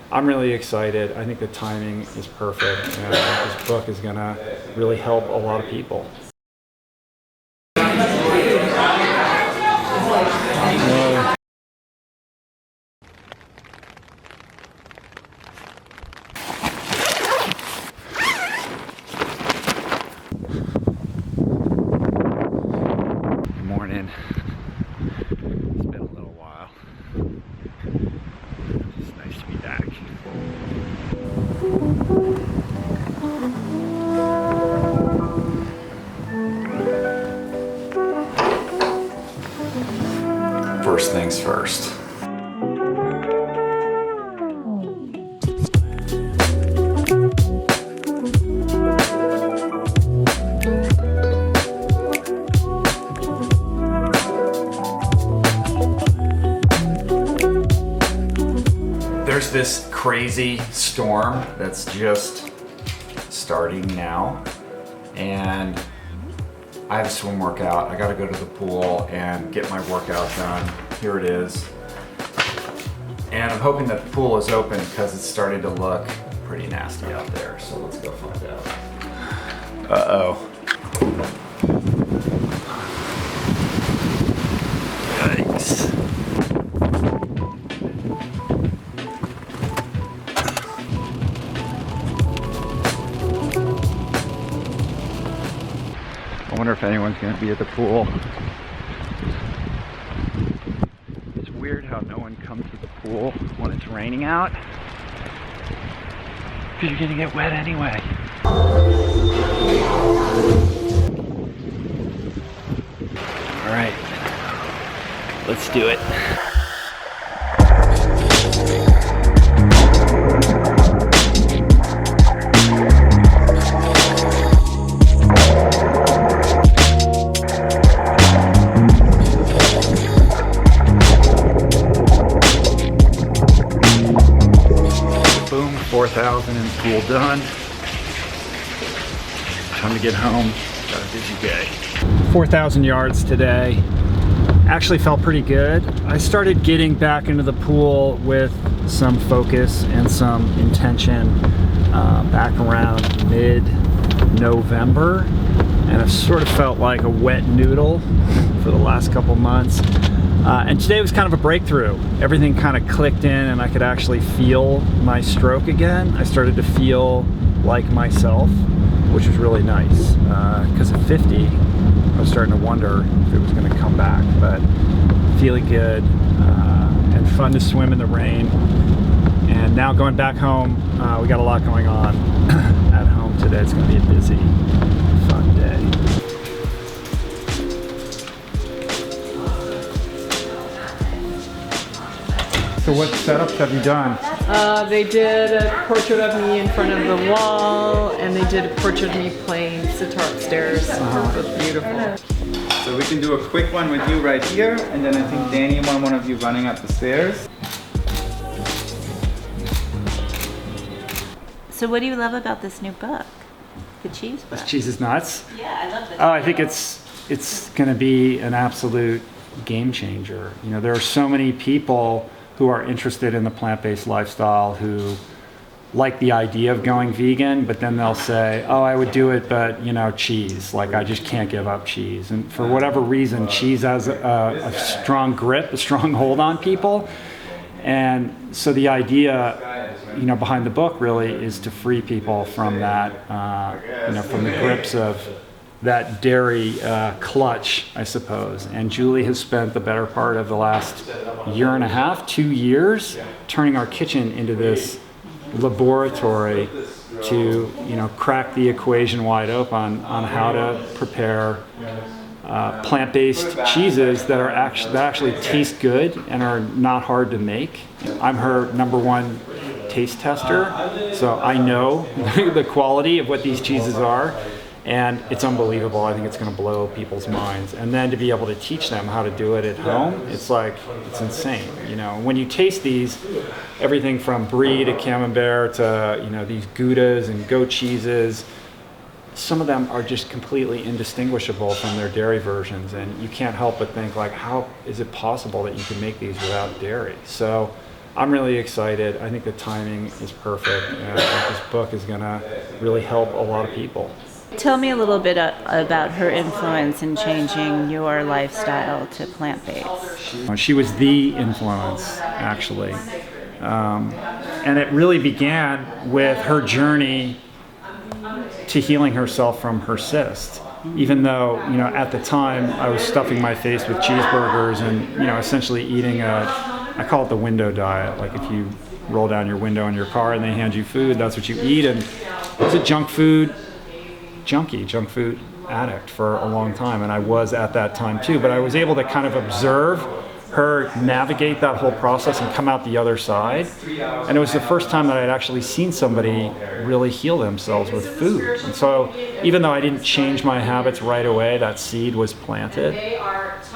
I'm really excited. I think the timing is perfect, and I think this book is gonna really help a lot of people. Morning. It's been a little while. It's nice to be back. First things first. There's this crazy storm that's just starting now, and I have a swim workout. I gotta go to the pool and get my workout done. Here it is. And I'm hoping that the pool is open because it's starting to look pretty nasty out there. So let's go find out. Uh-oh. Yikes. I wonder if anyone's going to be at the pool. It's weird how no one comes to the pool when it's raining out, because you're going to get wet anyway. All right, let's do it. Boom, 4,000 in pool done. Time to get home. Got a busy day. 4,000 yards today. Actually felt pretty good. I started getting back into the pool with some focus and some intention back around mid-November, and I've sort of felt like a wet noodle for the last couple months. And today was kind of a breakthrough. Everything kind of clicked in and I could actually feel my stroke again. I started to feel like myself, which was really nice. Because at 50, I was starting to wonder if it was going to come back. But feeling good and fun to swim in the rain. And now going back home, we got a lot going on at home today. It's going to be a busy, fun day. So what setups have you done? They did a portrait of me in front of the wall, and they did a portrait of me playing sitar upstairs. It was beautiful. So we can do a quick one with you right here, and then I think Danny want one of you running up the stairs. So what do you love about this new book? The cheese book? This cheese is nuts? Yeah, I love this. Oh, I think it's going to be an absolute game changer. You know, there are so many people who are interested in the plant-based lifestyle who like the idea of going vegan, but then they'll say, oh, I would do it, but you know, cheese, like I just can't give up cheese. And for whatever reason, cheese has a strong grip, a strong hold on people. And so the idea, you know, behind the book really is to free people from that, you know, from the grips of that dairy clutch, I suppose. And Julie has spent the better part of the last year and a half, 2 years, turning our kitchen into this laboratory to, you know, crack the equation wide open on how to prepare plant-based cheeses that actually taste good and are not hard to make. I'm her #1 taste tester, so I know the quality of what these cheeses are. And it's unbelievable. I think it's going to blow people's minds. And then to be able to teach them how to do it at home, it's like, it's insane. You know, when you taste these, everything from brie to camembert to, you know, these Goudas and goat cheeses, some of them are just completely indistinguishable from their dairy versions, and you can't help but think like, how is it possible that you can make these without dairy? So I'm really excited. I think the timing is perfect, and I think this book is gonna really help a lot of people. Tell me a little bit about her influence in changing your lifestyle to plant-based. She was the influence, actually. And it really began with her journey to healing herself from her cyst. Even though, you know, at the time I was stuffing my face with cheeseburgers and, you know, essentially eating I call it the window diet. Like if you roll down your window in your car and they hand you food, that's what you eat. And I was a junk food addict for a long time. And I was at that time too, but I was able to kind of observe her navigate that whole process and come out the other side. And it was the first time that I'd actually seen somebody really heal themselves with food. And so even though I didn't change my habits right away, that seed was planted.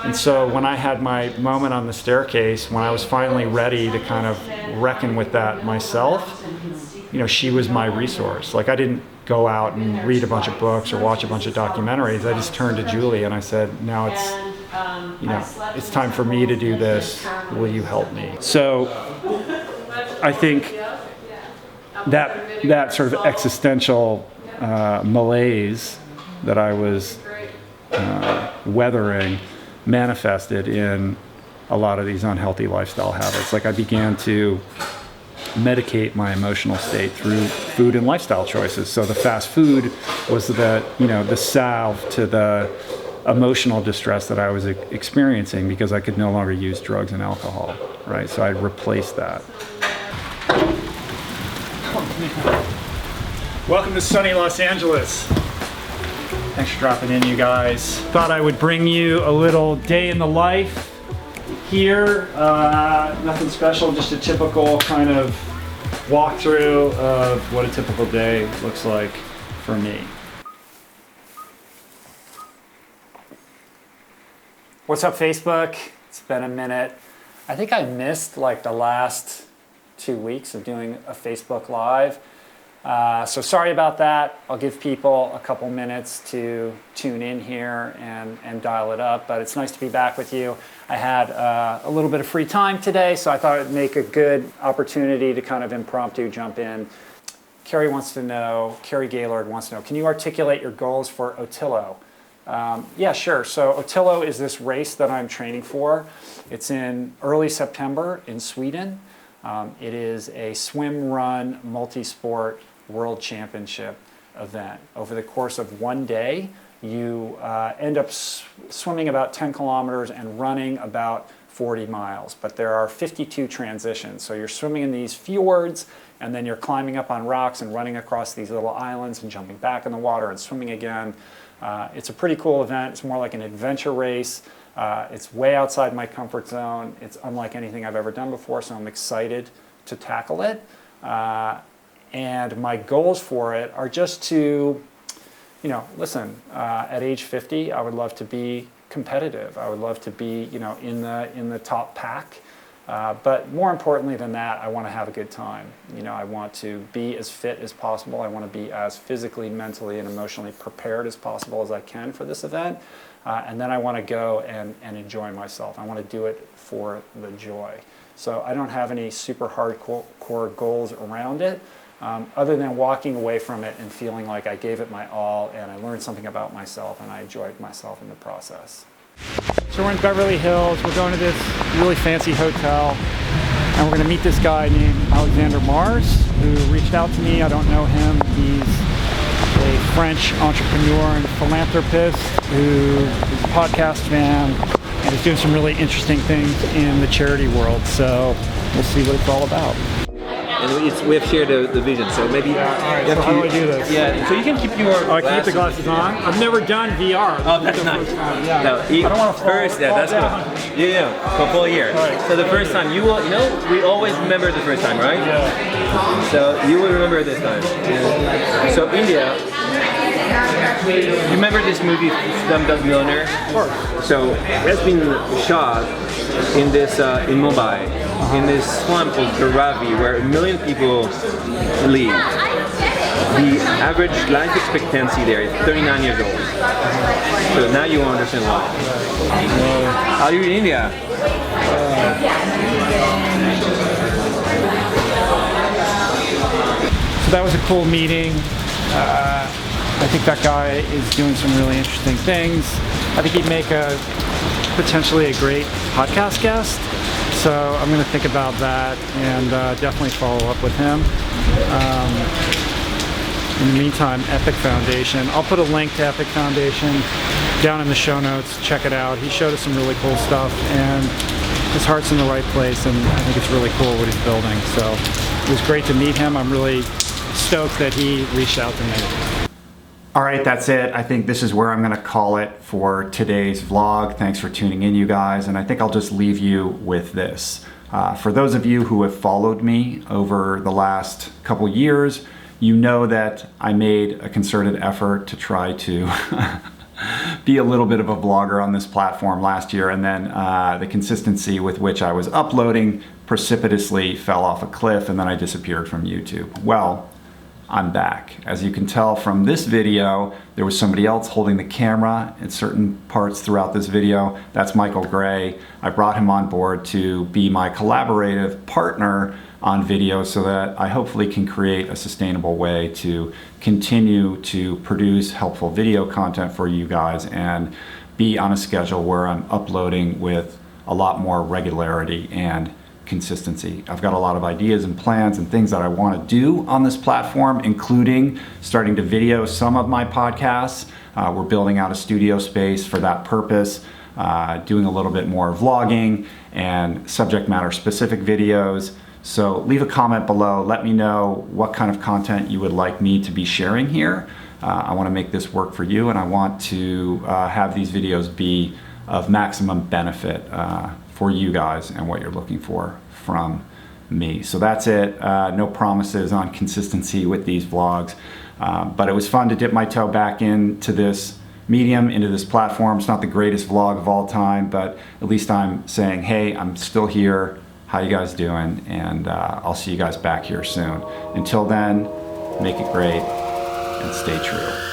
And so when I had my moment on the staircase, when I was finally ready to kind of reckon with that myself, you know, she was my resource. Like I didn't go out and read a bunch of books or watch a bunch of documentaries. I just turned to Julie and I said, now it's, you know, it's time for me to do this. Will you help me? So I think that sort of existential malaise that I was weathering manifested in a lot of these unhealthy lifestyle habits. Like I began to medicate my emotional state through food and lifestyle choices. So the fast food was the, you know, the salve to the emotional distress that I was experiencing because I could no longer use drugs and alcohol, right? So I replaced that. Welcome to sunny Los Angeles. Thanks for dropping in, you guys. Thought I would bring you a little day in the life here. Nothing special, just a typical kind of walkthrough of what a typical day looks like for me. What's up, Facebook? It's been a minute. I think I missed like the last 2 weeks of doing a Facebook Live. So sorry about that. I'll give people a couple minutes to tune in here and dial it up, but it's nice to be back with you. I had a little bit of free time today, so I thought it'd make a good opportunity to kind of impromptu jump in. Carrie Gaylord wants to know, can you articulate your goals for Otillo? Yeah, sure. So Otillo is this race that I'm training for. It's in early September in Sweden. It is a swim-run multi-sport world championship event. Over the course of one day, you end up swimming about 10 kilometers and running about 40 miles. But there are 52 transitions. So you're swimming in these fjords, and then you're climbing up on rocks and running across these little islands and jumping back in the water and swimming again. It's a pretty cool event. It's more like an adventure race. It's way outside my comfort zone. It's unlike anything I've ever done before, so I'm excited to tackle it. And my goals for it are just to, you know, listen, at age 50, I would love to be competitive. I would love to be, you know, in the top pack. But more importantly than that, I want to have a good time. You know, I want to be as fit as possible. I want to be as physically, mentally, and emotionally prepared as possible as I can for this event. And then I want to go and enjoy myself. I want to do it for the joy. So I don't have any super hardcore goals around it, other than walking away from it and feeling like I gave it my all and I learned something about myself and I enjoyed myself in the process. So we're in Beverly Hills. We're going to this really fancy hotel and we're going to meet this guy named Alexander Mars who reached out to me. I don't know him. He's a French entrepreneur and philanthropist who is a podcast fan and is doing some really interesting things in the charity world. So we'll see what it's all about. And we have shared the vision, so maybe... Yeah, all right, so how do I do this? Yeah, so you can keep your I keep the glasses on. I've never done VR. Oh, that's nice. Yeah. No, I don't want to first, yeah, that's good. Yeah, for a full year. Right. So the first time, you will, you know, we always remember the first time, right? Yeah. So you will remember this time. So India, you remember this movie, Slumdog Millionaire? Of course. So it's been shot in this, in Mumbai, in this slum called Dharavi, where 1 million people live. the average life expectancy there is 39 years old. So now you understand why. How are you in India? So that was a cool meeting. I think that guy is doing some really interesting things. I think he'd make potentially a great podcast guest. So I'm going to think about that and definitely follow up with him. In the meantime, Epic Foundation. I'll put a link to Epic Foundation down in the show notes. Check it out. He showed us some really cool stuff, and his heart's in the right place, and I think it's really cool what he's building. So it was great to meet him. I'm really stoked that he reached out to me. All right, that's it. I think this is where I'm going to call it for today's vlog. Thanks for tuning in, you guys. And I think I'll just leave you with this. For those of you who have followed me over the last couple years, you know that I made a concerted effort to try to be a little bit of a vlogger on this platform last year, and then the consistency with which I was uploading precipitously fell off a cliff, and then I disappeared from YouTube. Well, I'm back. As you can tell from this video, there was somebody else holding the camera in certain parts throughout this video. That's Michael Gray. I brought him on board to be my collaborative partner on video so that I hopefully can create a sustainable way to continue to produce helpful video content for you guys and be on a schedule where I'm uploading with a lot more regularity and consistency. I've got a lot of ideas and plans and things that I want to do on this platform, including starting to video some of my podcasts. We're building out a studio space for that purpose, doing a little bit more vlogging and subject matter specific videos. So leave a comment below. Let me know what kind of content you would like me to be sharing here. I want to make this work for you, and I want to have these videos be of maximum benefit for you guys and what you're looking for from me. So that's it. No promises on consistency with these vlogs, but it was fun to dip my toe back into this medium, into this platform. It's not the greatest vlog of all time, but at least I'm saying, hey, I'm still here. How you guys doing? And I'll see you guys back here soon. Until then, make it great and stay true.